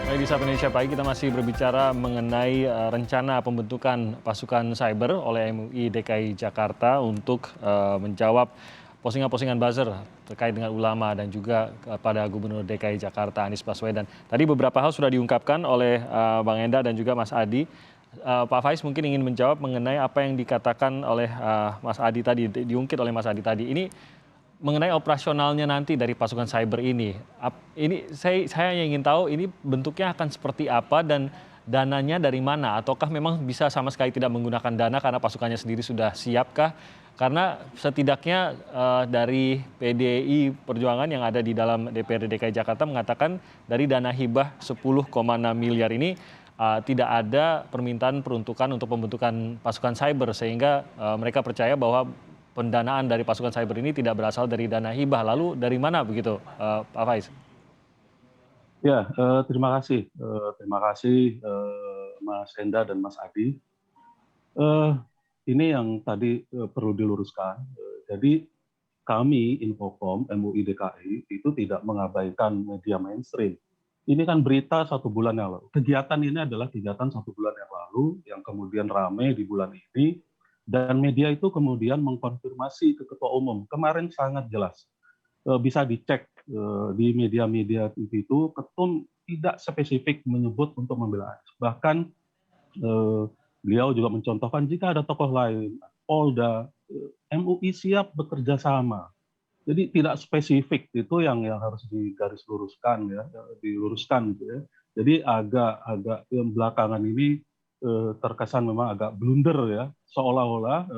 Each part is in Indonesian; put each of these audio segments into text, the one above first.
Baik, di Sapa Indonesia Pagi kita masih berbicara mengenai rencana pembentukan pasukan cyber oleh MUI DKI Jakarta untuk menjawab postingan-postingan buzzer terkait dengan ulama dan juga pada Gubernur DKI Jakarta Anies Baswedan. Tadi beberapa hal sudah diungkapkan oleh Bang Enda dan juga Mas Adi. Pak Faiz mungkin ingin menjawab mengenai apa yang dikatakan oleh Mas Adi tadi, diungkit oleh Mas Adi tadi. Ini mengenai operasionalnya nanti dari pasukan cyber ini, ini saya hanya ingin tahu ini bentuknya akan seperti apa dan dananya dari mana? Ataukah memang bisa sama sekali tidak menggunakan dana karena pasukannya sendiri sudah siapkah? Karena setidaknya dari PDI Perjuangan yang ada di dalam DPRD DKI Jakarta mengatakan dari dana hibah 10,6 miliar ini tidak ada permintaan peruntukan untuk pembentukan pasukan cyber sehingga mereka percaya bahwa pendanaan dari pasukan cyber ini tidak berasal dari dana hibah. Lalu dari mana begitu, Pak Faiz? Ya, terima kasih Mas Enda dan Mas Adi. Eh, ini yang tadi perlu diluruskan. Jadi kami Infocom MUI DKI itu tidak mengabaikan media mainstream. Ini kan berita 1 bulan yang lalu. Kegiatan ini adalah kegiatan 1 bulan yang lalu yang kemudian ramai di bulan ini dan media itu kemudian mengkonfirmasi ke Ketua Umum. Kemarin sangat jelas. Bisa dicek di media-media TV itu Ketum tidak spesifik menyebut untuk membela Anies. Bahkan beliau juga mencontohkan jika ada tokoh lain, Polda, MUI siap bekerja sama. Jadi tidak spesifik itu yang harus digaris luruskan ya, diluruskan gitu ya. Jadi agak yang belakangan ini terkesan memang agak blunder ya, seolah-olah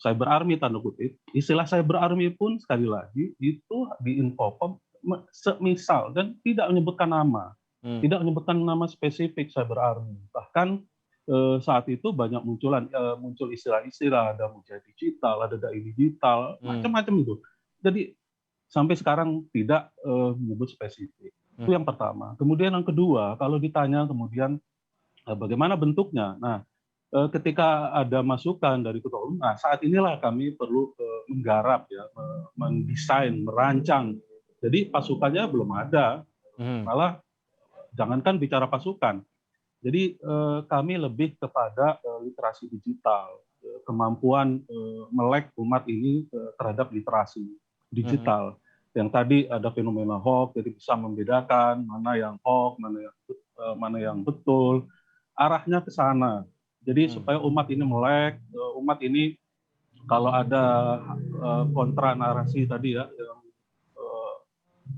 cyber army tanda kutip. Istilah cyber army pun sekali lagi itu di Infocom semisal dan tidak menyebutkan nama, tidak menyebutkan nama spesifik cyber army. Bahkan saat itu banyak muncul istilah-istilah, ada Mujahid Digital, ada Dai Digital, macam-macam itu. Jadi sampai sekarang tidak menyebut spesifik. Itu yang pertama. Kemudian yang kedua, kalau ditanya kemudian bagaimana bentuknya. Nah, ketika ada masukan dari Ketua Umum, nah saat inilah kami perlu menggarap ya, mendesain, merancang. Jadi pasukannya belum ada, malah jangankan bicara pasukan. Jadi kami lebih kepada literasi digital, kemampuan melek umat ini terhadap literasi digital. Yang tadi ada fenomena hoax, jadi bisa membedakan mana yang hoax, mana yang betul, arahnya ke sana. Jadi supaya umat ini melek, umat ini kalau ada kontra narasi tadi ya, yang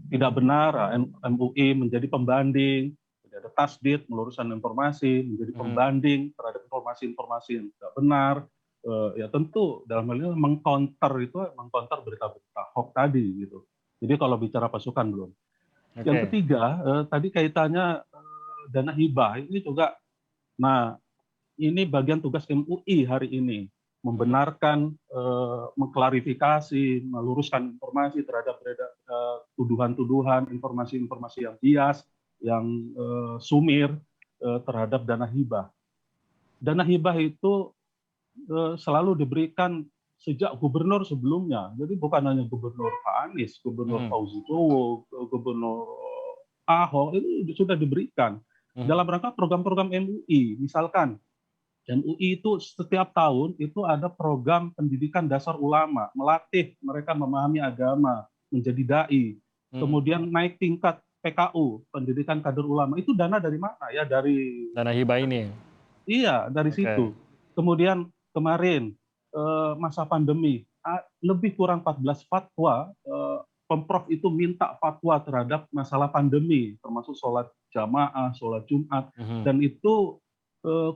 tidak benar, MUI menjadi pembanding, ada tasdid, meluruskan informasi, menjadi pembanding terhadap informasi-informasi yang tidak benar. Ya tentu dalam hal ini mengcounter berita-berita hoax tadi gitu. Jadi kalau bicara pasukan belum. Yang ketiga, tadi kaitannya dana hibah ini juga. Nah, ini bagian tugas MUI hari ini, membenarkan, mengklarifikasi, meluruskan informasi terhadap tuduhan-tuduhan, informasi-informasi yang bias, yang sumir terhadap dana hibah. Dana hibah itu selalu diberikan sejak gubernur sebelumnya. Jadi bukan hanya gubernur Pak Anies, gubernur Fauzi Bowo, gubernur Ahok, itu sudah diberikan dalam rangka program-program MUI. Misalkan MUI itu setiap tahun itu ada program pendidikan dasar ulama, melatih mereka memahami agama, menjadi dai. Kemudian naik tingkat PKU, pendidikan kader ulama. Itu dana dari mana? Ya dari Dana hibah ini? Iya, dari situ. Kemudian kemarin masa pandemi, lebih kurang 14 fatwa, Pemprov itu minta fatwa terhadap masalah pandemi, termasuk sholat jamaah, sholat Jumat, dan itu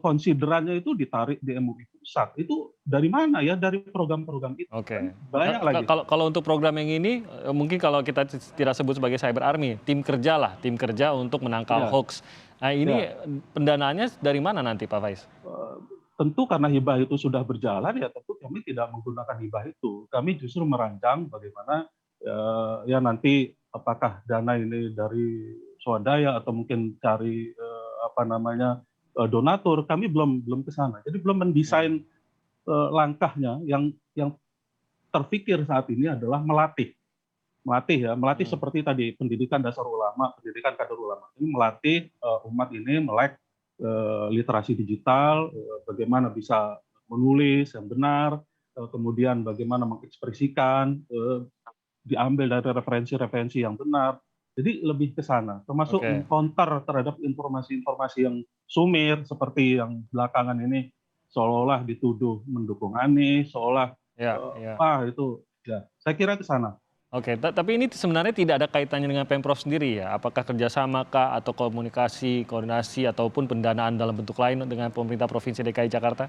konsiderannya itu ditarik di MUI pusat. Itu dari mana ya? Dari program-program itu. Kan banyak lagi. Kalau untuk program yang ini, mungkin kalau kita tidak sebut sebagai cyber army, tim kerja lah, tim kerja untuk menangkal hoax. Nah ini pendanaannya dari mana nanti Pak Faiz? Tentu karena hibah itu sudah berjalan, ya tentu kami tidak menggunakan hibah itu. Kami justru merancang bagaimana ya nanti apakah dana ini dari swadaya atau mungkin cari donatur. Kami belum ke sana. Jadi belum mendesain langkahnya. Yang terpikir saat ini adalah melatih. melatih Hmm. seperti tadi pendidikan dasar ulama, pendidikan kader ulama. Ini melatih umat ini melek literasi digital, bagaimana bisa menulis yang benar, kemudian bagaimana mengekspresikan, diambil dari referensi-referensi yang benar. Jadi lebih ke sana, termasuk Oke. meng-counter terhadap informasi-informasi yang sumir seperti yang belakangan ini seolah-olah dituduh mendukung Anies, seolah Ya, ya. wah itu ya, saya kira ke sana. Oke, tapi ini sebenarnya tidak ada kaitannya dengan Pemprov sendiri ya? Apakah kerjasama kah atau komunikasi, koordinasi ataupun pendanaan dalam bentuk lain dengan pemerintah Provinsi DKI Jakarta?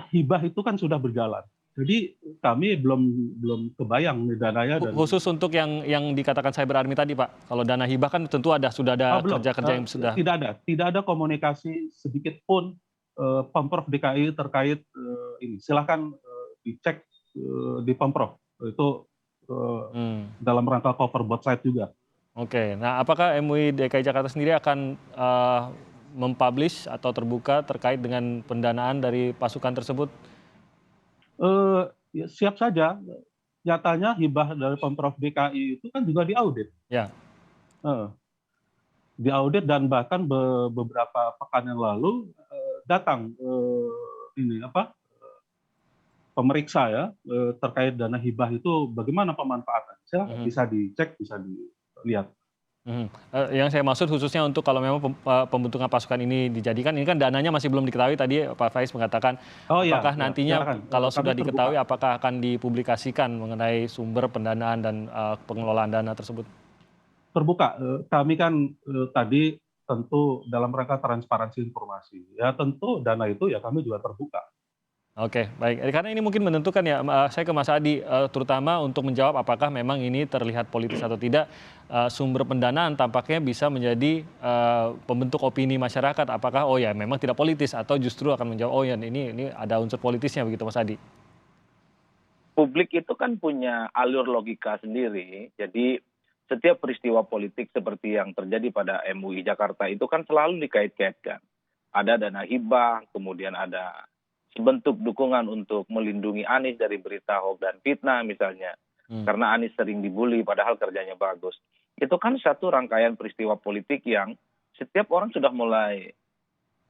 Hibah itu kan sudah berjalan. Jadi kami belum belum kebayang nih dananya dan Khusus untuk yang dikatakan cyber army tadi, Pak. Kalau dana hibah kan tentu sudah ada belum, kerja-kerja yang sudah. tidak ada komunikasi sedikit pun Pemprov DKI terkait ini. Silahkan dicek di Pemprov, itu Hmm. dalam rangka cover both side juga. Oke. Nah, apakah MUI DKI Jakarta sendiri akan mempublish atau terbuka terkait dengan pendanaan dari pasukan tersebut? Ya, siap saja, nyatanya hibah dari Pemprov DKI itu kan juga diaudit. Ya. Heeh, diaudit dan bahkan beberapa pekan yang lalu datang ini apa pemeriksa ya terkait dana hibah itu bagaimana pemanfaatan. Silahkan Mhm. bisa dicek, bisa dilihat. Mhm. Yang saya maksud khususnya untuk kalau memang pembentukan pasukan ini dijadikan, ini kan dananya masih belum diketahui tadi Pak Faiz mengatakan, Oh ya, apakah ya nantinya silakan. kalau Kami sudah diketahui terbuka. apakah akan dipublikasikan mengenai sumber pendanaan dan pengelolaan dana tersebut? Terbuka. Kami kan tadi tentu dalam rangka transparansi informasi. Ya tentu dana itu ya kami juga terbuka. Oke, baik. Karena ini mungkin menentukan ya, saya ke Mas Adi, terutama untuk menjawab apakah memang ini terlihat politis atau tidak, sumber pendanaan tampaknya bisa menjadi pembentuk opini masyarakat. Apakah, oh ya memang tidak politis atau justru akan menjawab, oh ya ini ada unsur politisnya begitu Mas Adi? Publik itu kan punya alur logika sendiri. Jadi setiap peristiwa politik seperti yang terjadi pada MUI Jakarta itu kan selalu dikait-kaitkan. Ada dana hibah, kemudian ada sebentuk dukungan untuk melindungi Anies dari berita hoax dan fitnah misalnya. Hmm. Karena Anies sering dibully padahal kerjanya bagus. Itu kan satu rangkaian peristiwa politik yang setiap orang sudah mulai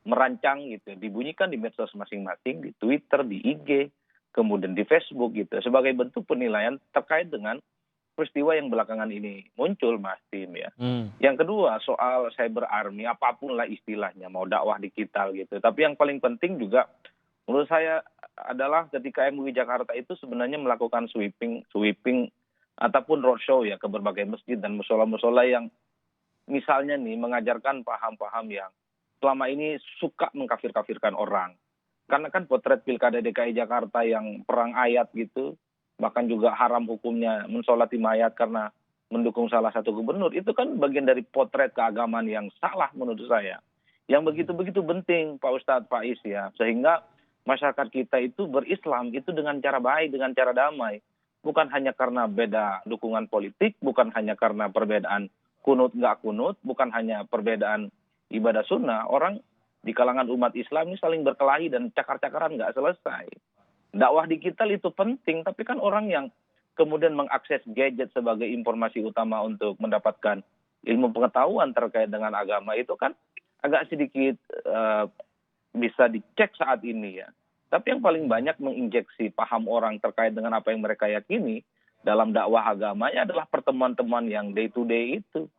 merancang gitu, dibunyikan di medsos masing-masing, di Twitter, di IG, kemudian di Facebook gitu, sebagai bentuk penilaian terkait dengan peristiwa yang belakangan ini muncul, Mas Tim ya. Hmm. Yang kedua soal cyber army, apapun lah istilahnya, mau dakwah digital gitu. Tapi yang paling penting juga menurut saya adalah ketika MUI Jakarta itu sebenarnya melakukan sweeping ataupun roadshow ya ke berbagai masjid dan musola-musola yang misalnya nih mengajarkan paham-paham yang selama ini suka mengkafir-kafirkan orang. Karena kan potret Pilkada DKI Jakarta yang perang ayat gitu, bahkan juga haram hukumnya mensolati mayat karena mendukung salah satu gubernur, itu kan bagian dari potret keagamaan yang salah menurut saya. Yang begitu-begitu penting Pak Ustadz Faiz ya, sehingga masyarakat kita itu berislam itu dengan cara baik, dengan cara damai. Bukan hanya karena beda dukungan politik, bukan hanya karena perbedaan kunut nggak kunut, bukan hanya perbedaan ibadah sunnah, orang di kalangan umat Islam ini saling berkelahi dan cakar-cakaran nggak selesai. Dakwah digital itu penting, tapi kan orang yang kemudian mengakses gadget sebagai informasi utama untuk mendapatkan ilmu pengetahuan terkait dengan agama itu kan agak sedikit bisa dicek saat ini ya. Tapi yang paling banyak menginjeksi paham orang terkait dengan apa yang mereka yakini dalam dakwah agamanya adalah pertemuan-temuan yang day to day itu.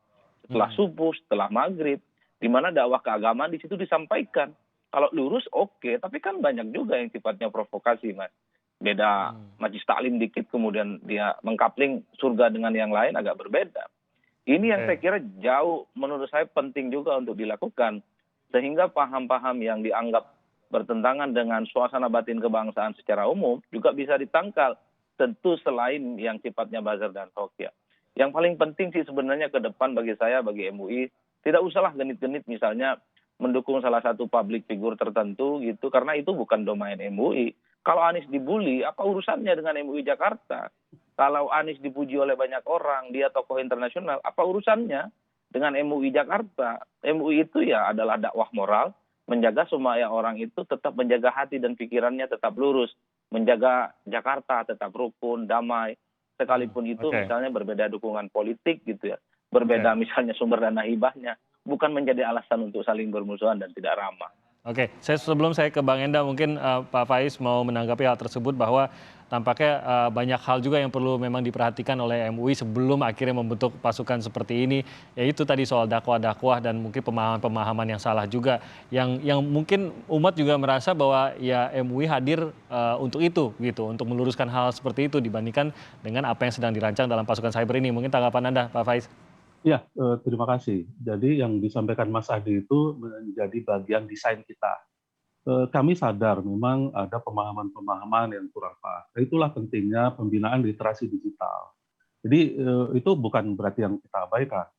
Setelah subuh, setelah maghrib, di mana dakwah keagamaan di situ disampaikan. Kalau lurus oke, tapi kan banyak juga yang sifatnya provokasi, Mas. Beda majlis taklim dikit, kemudian dia mengkapling surga dengan yang lain agak berbeda. Ini yang saya Oke. kira jauh menurut saya penting juga untuk dilakukan. Sehingga paham-paham yang dianggap bertentangan dengan suasana batin kebangsaan secara umum juga bisa ditangkal. Tentu selain yang sifatnya buzzer dan hoax ya. Yang paling penting sih sebenarnya ke depan bagi saya, bagi MUI, tidak usahlah genit-genit misalnya mendukung salah satu public figure tertentu gitu, karena itu bukan domain MUI. Kalau Anies dibully, apa urusannya dengan MUI Jakarta? Kalau Anies dipuji oleh banyak orang, dia tokoh internasional, apa urusannya dengan MUI Jakarta? MUI itu ya adalah dakwah moral, menjaga supaya orang itu tetap menjaga hati dan pikirannya tetap lurus, menjaga Jakarta tetap rukun, damai, sekalipun itu Oke. misalnya berbeda dukungan politik gitu ya, berbeda misalnya sumber dana hibahnya, bukan menjadi alasan untuk saling bermusuhan dan tidak ramah. Oke, sebelum saya ke Bang Enda, mungkin Pak Faiz mau menanggapi hal tersebut bahwa tampaknya banyak hal juga yang perlu memang diperhatikan oleh MUI sebelum akhirnya membentuk pasukan seperti ini. Yaitu tadi soal dakwah-dakwah dan mungkin pemahaman-pemahaman yang salah juga. Yang mungkin umat juga merasa bahwa ya MUI hadir untuk itu gitu, untuk meluruskan hal seperti itu dibandingkan dengan apa yang sedang dirancang dalam pasukan cyber ini. Mungkin tanggapan Anda, Pak Faiz? Ya, terima kasih. Jadi yang disampaikan Mas Adi itu menjadi bagian desain kita. Kami sadar memang ada pemahaman-pemahaman yang kurang pas. Itulah pentingnya pembinaan literasi digital. Jadi itu bukan berarti yang kita abaikan.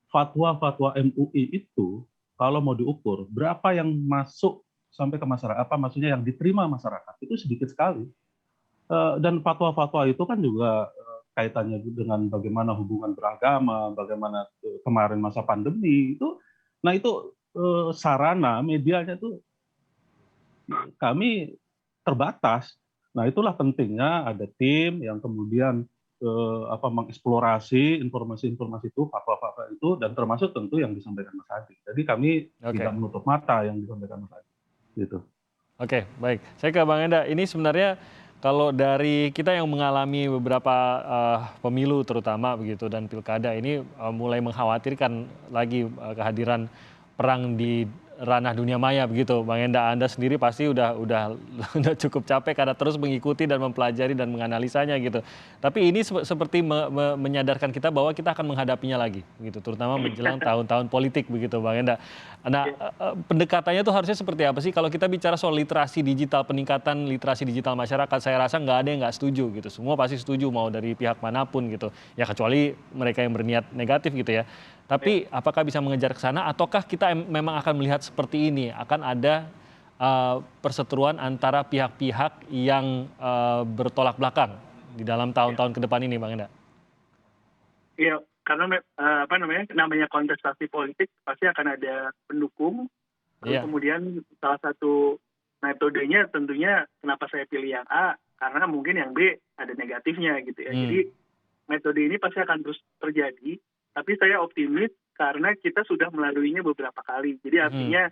Fatwa-fatwa MUI itu kalau mau diukur berapa yang masuk sampai ke masyarakat, apa maksudnya yang diterima masyarakat itu sedikit sekali. Dan fatwa-fatwa itu kan juga kaitannya dengan bagaimana hubungan beragama, bagaimana kemarin masa pandemi itu. Nah itu sarana medianya itu kami terbatas. Nah itulah pentingnya ada tim yang kemudian mengeksplorasi informasi-informasi itu, fatwa-fatwa itu, dan termasuk tentu yang disampaikan Mas Adi. Jadi kami tidak menutup mata yang disampaikan Mas Adi. Gitu. Oke, baik. Saya ke Bang Enda. Ini sebenarnya kalau dari kita yang mengalami beberapa pemilu terutama begitu dan pilkada ini mulai mengkhawatirkan lagi kehadiran perang di ranah dunia maya begitu, Bang Enda. Anda sendiri pasti udah cukup capek karena terus mengikuti dan mempelajari dan menganalisanya gitu. Tapi ini seperti menyadarkan kita bahwa kita akan menghadapinya lagi, gitu. Terutama menjelang tahun-tahun politik begitu, Bang Enda. Nah, pendekatannya tuh harusnya seperti apa sih? Kalau kita bicara soal literasi digital, peningkatan literasi digital masyarakat, saya rasa nggak ada yang nggak setuju gitu. Semua pasti setuju mau dari pihak manapun gitu. Ya kecuali mereka yang berniat negatif gitu ya. Tapi apakah bisa mengejar ke sana ataukah kita memang akan melihat seperti ini? Akan ada perseteruan antara pihak-pihak yang bertolak belakang di dalam tahun-tahun ke depan ini, Bang Enda? Iya, karena namanya kontestasi politik pasti akan ada pendukung. Kemudian salah satu metodenya tentunya kenapa saya pilih yang A, karena mungkin yang B ada negatifnya gitu ya. Jadi metode ini pasti akan terus terjadi. Tapi saya optimis karena kita sudah melaluinya beberapa kali. Jadi artinya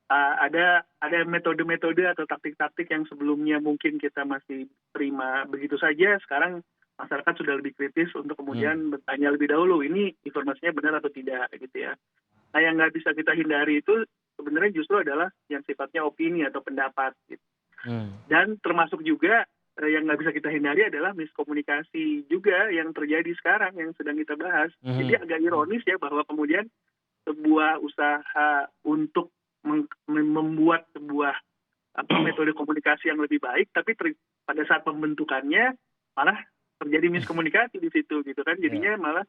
ada metode-metode atau taktik-taktik yang sebelumnya mungkin kita masih terima begitu saja. Sekarang masyarakat sudah lebih kritis untuk kemudian bertanya lebih dahulu, ini informasinya benar atau tidak gitu ya. Nah yang nggak bisa kita hindari itu sebenarnya justru adalah yang sifatnya opini atau pendapat. Gitu. Dan termasuk juga yang nggak bisa kita hindari adalah miskomunikasi juga yang terjadi sekarang yang sedang kita bahas. Jadi agak ironis ya bahwa kemudian sebuah usaha untuk membuat sebuah metode komunikasi yang lebih baik, tapi pada saat pembentukannya malah terjadi miskomunikasi di situ gitu kan. Jadinya malah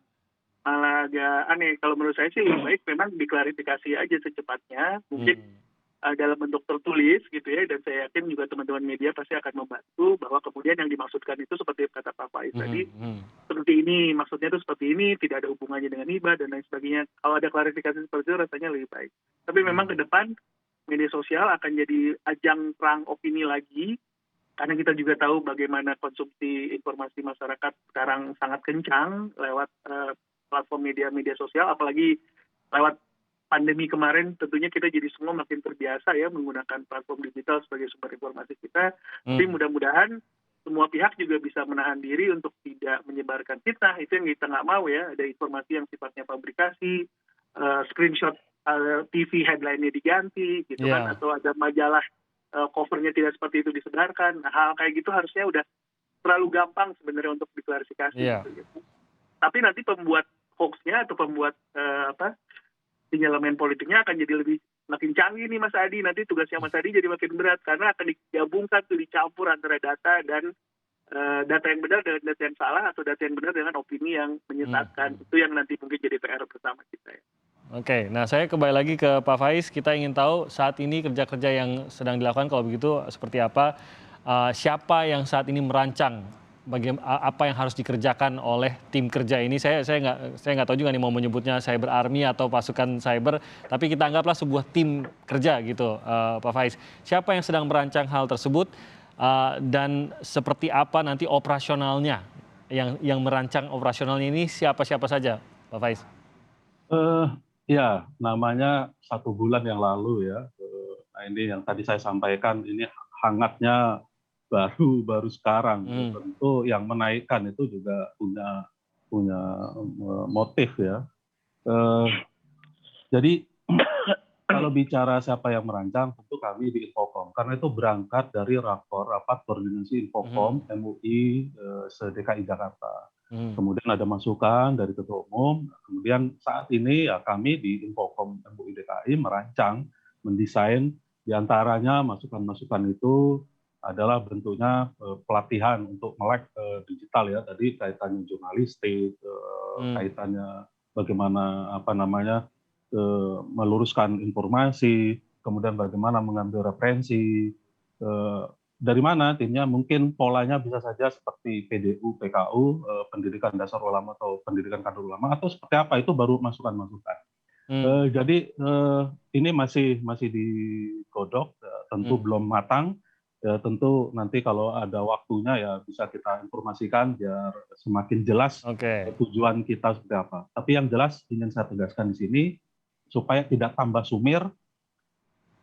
agak aneh. Kalau menurut saya sih lebih baik memang diklarifikasi aja secepatnya. Mungkin dalam bentuk tertulis gitu ya, dan saya yakin juga teman-teman media pasti akan membantu bahwa kemudian yang dimaksudkan itu seperti kata Pak Faiz tadi, seperti ini, maksudnya itu seperti ini, tidak ada hubungannya dengan hibah dan lain sebagainya. Kalau ada klarifikasi seperti itu rasanya lebih baik. Tapi memang ke depan media sosial akan jadi ajang perang opini lagi, karena kita juga tahu bagaimana konsumsi informasi masyarakat sekarang sangat kencang lewat platform media sosial, apalagi lewat pandemi kemarin tentunya kita jadi semua makin terbiasa ya menggunakan platform digital sebagai sumber informasi kita. Tapi mudah-mudahan semua pihak juga bisa menahan diri untuk tidak menyebarkan fitnah. Itu yang kita nggak mau ya. Ada informasi yang sifatnya fabrikasi, screenshot TV headline-nya diganti gitu kan, atau ada majalah covernya tidak seperti itu disebarkan. Nah, hal kayak gitu harusnya udah terlalu gampang sebenarnya untuk diklarifikasi. Gitu. Tapi nanti pembuat hoax-nya atau pembuat sinyalemen politiknya akan jadi makin canggih nih Mas Adi. Nanti tugasnya Mas Adi jadi makin berat karena akan digabungkan dicampur antara data dan data yang benar dengan data yang salah, atau data yang benar dengan opini yang menyesatkan. Itu yang nanti mungkin jadi PR bersama kita ya. Oke, nah saya kembali lagi ke Pak Faiz. Kita ingin tahu saat ini kerja-kerja yang sedang dilakukan kalau begitu seperti apa, siapa yang saat ini merancang apa yang harus dikerjakan oleh tim kerja ini. Saya nggak tahu juga nih mau menyebutnya cyber army atau pasukan cyber, tapi kita anggaplah sebuah tim kerja gitu, Pak Faiz. Siapa yang sedang merancang hal tersebut dan seperti apa nanti operasionalnya yang merancang operasionalnya ini siapa-siapa saja, Pak Faiz? Ya, namanya 1 bulan yang lalu ya. Nah ini yang tadi saya sampaikan, ini hangatnya baru sekarang. Tentu yang menaikkan itu juga punya motif ya. Jadi kalau bicara siapa yang merancang, tentu kami di Infocom. Karena itu berangkat dari rapat koordinasi Infocom MUI se-DKI Jakarta. Kemudian ada masukan dari Ketua Umum. Kemudian saat ini ya kami di Infocom MUI DKI merancang, mendesain, diantaranya masukan-masukan itu adalah bentuknya pelatihan untuk melek digital ya. Tadi kaitannya jurnalistik, kaitannya bagaimana meluruskan informasi, kemudian bagaimana mengambil referensi, dari mana timnya mungkin polanya bisa saja seperti PDU, PKU, pendidikan dasar ulama atau pendidikan kader ulama, atau seperti apa, itu baru masukan-masukan. Jadi ini masih digodok, tentu belum matang. Ya, tentu nanti kalau ada waktunya ya bisa kita informasikan biar semakin jelas tujuan kita seperti apa. Tapi yang jelas ingin saya tegaskan di sini, supaya tidak tambah sumir,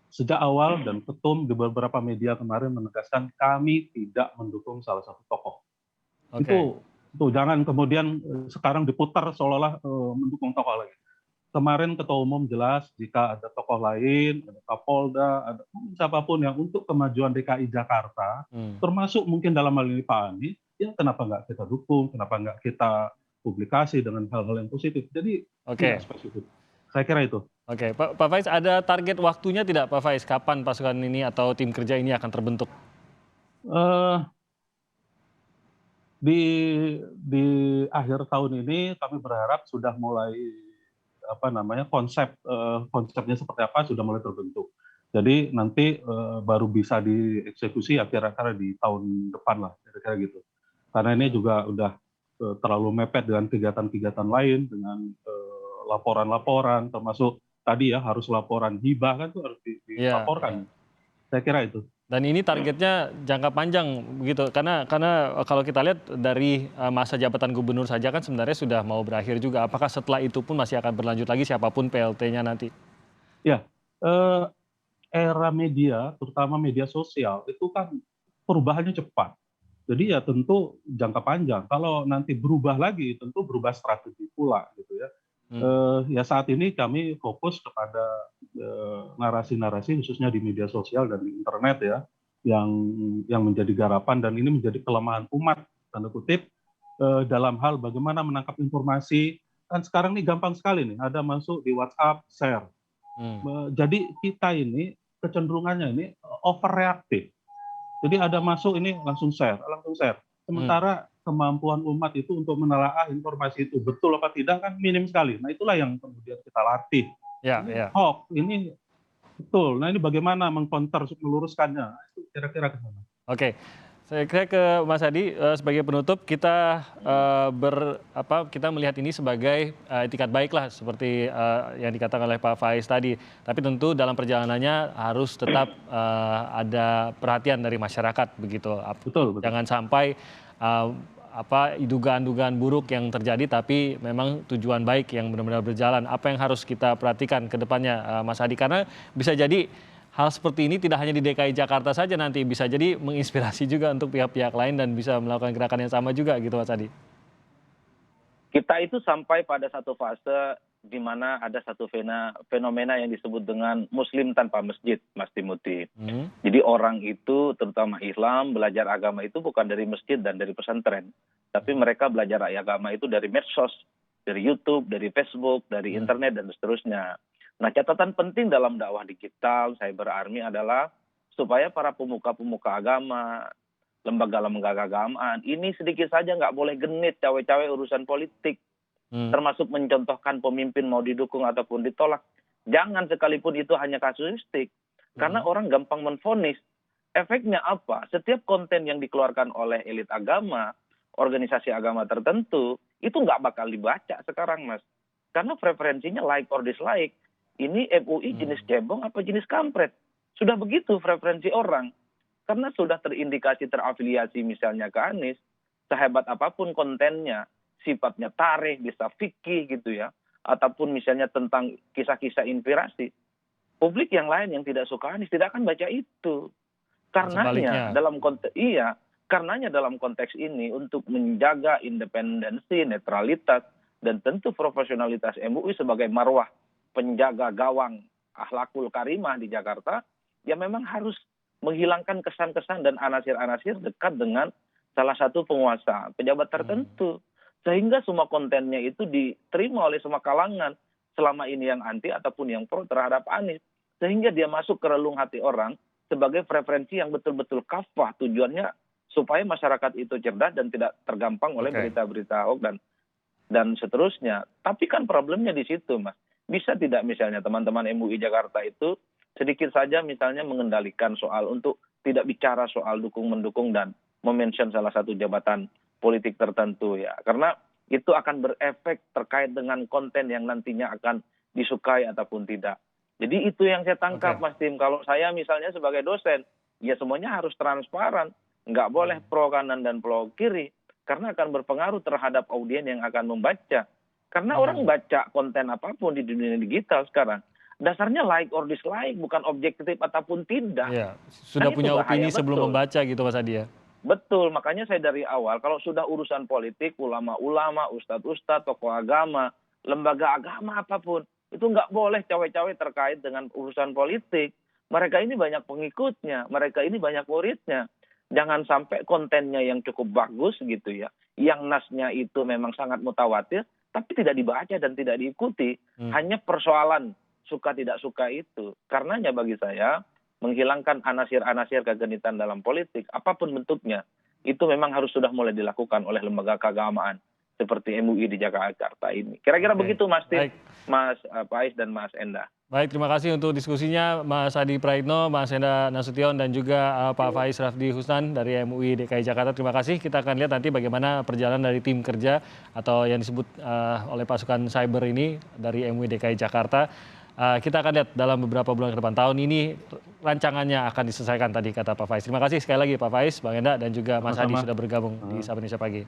sejak awal dan ketum di beberapa media kemarin menegaskan kami tidak mendukung salah satu tokoh. Itu jangan kemudian sekarang diputar seolah-olah mendukung tokoh lagi. Kemarin Ketua Umum jelas jika ada tokoh lain, ada Kapolda, ada siapapun yang untuk kemajuan DKI Jakarta, termasuk mungkin dalam hal ini Pak Anies, ya kenapa nggak kita dukung, kenapa nggak kita publikasi dengan hal-hal yang positif. Jadi tidak spesifik. Saya kira itu. Oke, Pak Faiz, ada target waktunya tidak Pak Faiz? Kapan pasukan ini atau tim kerja ini akan terbentuk? Di akhir tahun ini kami berharap sudah mulai konsepnya seperti apa sudah mulai terbentuk. Jadi nanti baru bisa dieksekusi ya kira-kira di tahun depan lah, kira-kira gitu. Karena ini juga udah terlalu mepet dengan kegiatan-kegiatan lain, dengan laporan-laporan, termasuk tadi ya harus laporan hibah kan itu harus dilaporkan. Saya kira itu. Dan ini targetnya jangka panjang begitu, karena kalau kita lihat dari masa jabatan gubernur saja kan sebenarnya sudah mau berakhir juga. Apakah setelah itu pun masih akan berlanjut lagi siapapun PLT-nya nanti? Ya, era media, terutama media sosial itu kan perubahannya cepat. Jadi ya tentu jangka panjang. Kalau nanti berubah lagi, tentu berubah strategi pula gitu ya. Ya saat ini kami fokus kepada narasi-narasi khususnya di media sosial dan di internet ya yang menjadi garapan, dan ini menjadi kelemahan umat tanda kutip dalam hal bagaimana menangkap informasi. Kan sekarang ini gampang sekali nih, ada masuk di WhatsApp, share. Jadi kita ini kecenderungannya ini overreaktif. Jadi ada masuk ini langsung share. Sementara kemampuan umat itu untuk menelaah informasi itu betul apa tidak kan minim sekali. Nah itulah yang kemudian kita latih. Hoax ini betul. Nah ini bagaimana mengcounter, meluruskannya. Itu kira-kira ke sana. Oke, saya kira ke Mas Adi sebagai penutup kita kita melihat ini sebagai itikat baik lah seperti yang dikatakan oleh Pak Faiz tadi. Tapi tentu dalam perjalanannya harus tetap ada perhatian dari masyarakat begitu. Betul. Jangan sampai dugaan-dugaan buruk yang terjadi, tapi memang tujuan baik yang benar-benar berjalan. Apa yang harus kita perhatikan ke depannya, Mas Adi? Karena bisa jadi hal seperti ini tidak hanya di DKI Jakarta saja nanti, bisa jadi menginspirasi juga untuk pihak-pihak lain dan bisa melakukan gerakan yang sama juga gitu, Mas Adi. Kita itu sampai pada satu fase di mana ada satu fenomena yang disebut dengan Muslim tanpa masjid, Mas Timothy. Jadi orang itu, terutama Islam, belajar agama itu bukan dari masjid dan dari pesantren, tapi mereka belajar agama itu dari medsos, dari YouTube, dari Facebook, dari internet dan seterusnya. Nah, catatan penting dalam dakwah digital Cyber Army adalah supaya para pemuka-pemuka agama, lembaga-lembaga keagamaan ini sedikit saja nggak boleh genit cawe-cawe urusan politik. Termasuk mencontohkan pemimpin mau didukung ataupun ditolak. Jangan sekalipun itu hanya kasuistik. Karena orang gampang menvonis. Efeknya apa? Setiap konten yang dikeluarkan oleh elit agama, organisasi agama tertentu, itu nggak bakal dibaca sekarang, Mas. Karena preferensinya like or dislike. Ini MUI jenis cebong apa jenis kampret? Sudah begitu preferensi orang. Karena sudah terindikasi terafiliasi misalnya ke Anies, sehebat apapun kontennya, sifatnya tarikh, bisa fikih gitu ya, ataupun misalnya tentang kisah-kisah inspirasi, publik yang lain yang tidak suka Anies tidak akan baca itu. Sebaliknya. Karenanya dalam konteks ini untuk menjaga independensi, netralitas, dan tentu profesionalitas MUI sebagai marwah penjaga gawang akhlakul karimah di Jakarta, ya memang harus menghilangkan kesan-kesan dan anasir-anasir dekat dengan salah satu penguasa, pejabat tertentu. Sehingga semua kontennya itu diterima oleh semua kalangan, selama ini yang anti ataupun yang pro terhadap Anies. Sehingga dia masuk ke relung hati orang sebagai preferensi yang betul-betul kafah, tujuannya supaya masyarakat itu cerdas dan tidak tergampang oleh berita-berita hoax dan seterusnya. Tapi kan problemnya di situ, Mas. Bisa tidak misalnya teman-teman MUI Jakarta itu sedikit saja misalnya mengendalikan soal untuk tidak bicara soal dukung-mendukung dan memention salah satu jabatan politik tertentu ya. Karena itu akan berefek terkait dengan konten yang nantinya akan disukai ataupun tidak. Jadi itu yang saya tangkap, Mas Tim. Kalau saya misalnya sebagai dosen, ya semuanya harus transparan. Nggak boleh pro kanan dan pro kiri. Karena akan berpengaruh terhadap audien yang akan membaca. Karena orang baca konten apapun di dunia digital sekarang, dasarnya like or dislike, bukan objektif ataupun tidak. Iya, sudah Kan punya itu opini bahaya, sebelum betul. membaca gitu Mas Adi ya. Betul, makanya saya dari awal, kalau sudah urusan politik, ulama-ulama, ustadz-ustadz, tokoh agama, lembaga agama apapun, itu nggak boleh cawe-cawe terkait dengan urusan politik. Mereka ini banyak pengikutnya, mereka ini banyak muridnya. Jangan sampai kontennya yang cukup bagus gitu ya, yang nasnya itu memang sangat mutawatir, tapi tidak dibaca dan tidak diikuti. Hanya persoalan suka tidak suka itu. Karenanya bagi saya, menghilangkan anasir-anasir kegenitan dalam politik, apapun bentuknya, itu memang harus sudah mulai dilakukan oleh lembaga keagamaan seperti MUI di Jakarta ini. Kira-kira begitu Mas Tim, Mas Faiz dan Mas Enda. Baik, terima kasih untuk diskusinya Mas Adi Praitno, Mas Enda Nasution, dan juga Pak Faiz Rafdi Husnan dari MUI DKI Jakarta. Terima kasih. Kita akan lihat nanti bagaimana perjalanan dari tim kerja atau yang disebut oleh pasukan cyber ini dari MUI DKI Jakarta. Kita akan lihat dalam beberapa bulan ke depan. Tahun ini rancangannya akan diselesaikan tadi kata Pak Faiz. Terima kasih sekali lagi Pak Faiz, Bang Enda, dan juga Mas Adi sudah bergabung di Sapa Indonesia Pagi.